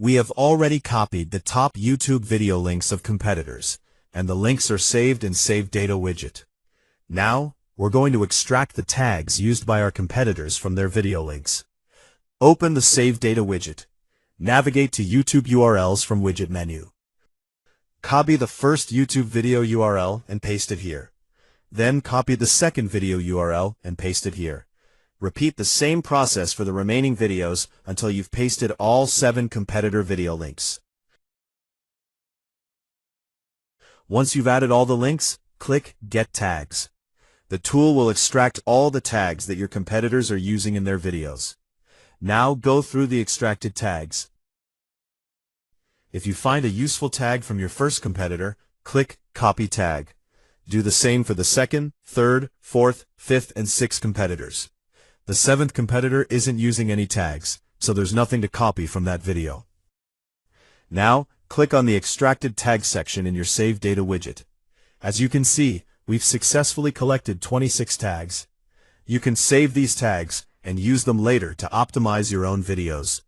We have already copied the top YouTube video links of competitors, and the links are saved in Save Data widget. Now, we're going to extract the tags used by our competitors from their video links. Open the Save Data widget. Navigate to YouTube URLs from widget menu. Copy the first YouTube video URL and paste it here. Then copy the second video URL and paste it here. Repeat the same process for the remaining videos until you've pasted all 7 competitor video links. Once you've added all the links, click Get Tags. The tool will extract all the tags that your competitors are using in their videos. Now go through the extracted tags. If you find a useful tag from your first competitor, click Copy Tag. Do the same for the second, third, fourth, fifth, and sixth competitors. The 7th competitor isn't using any tags, so there's nothing to copy from that video. Now, click on the Extracted Tag section in your Save Data widget. As you can see, we've successfully collected 26 tags. You can save these tags and use them later to optimize your own videos.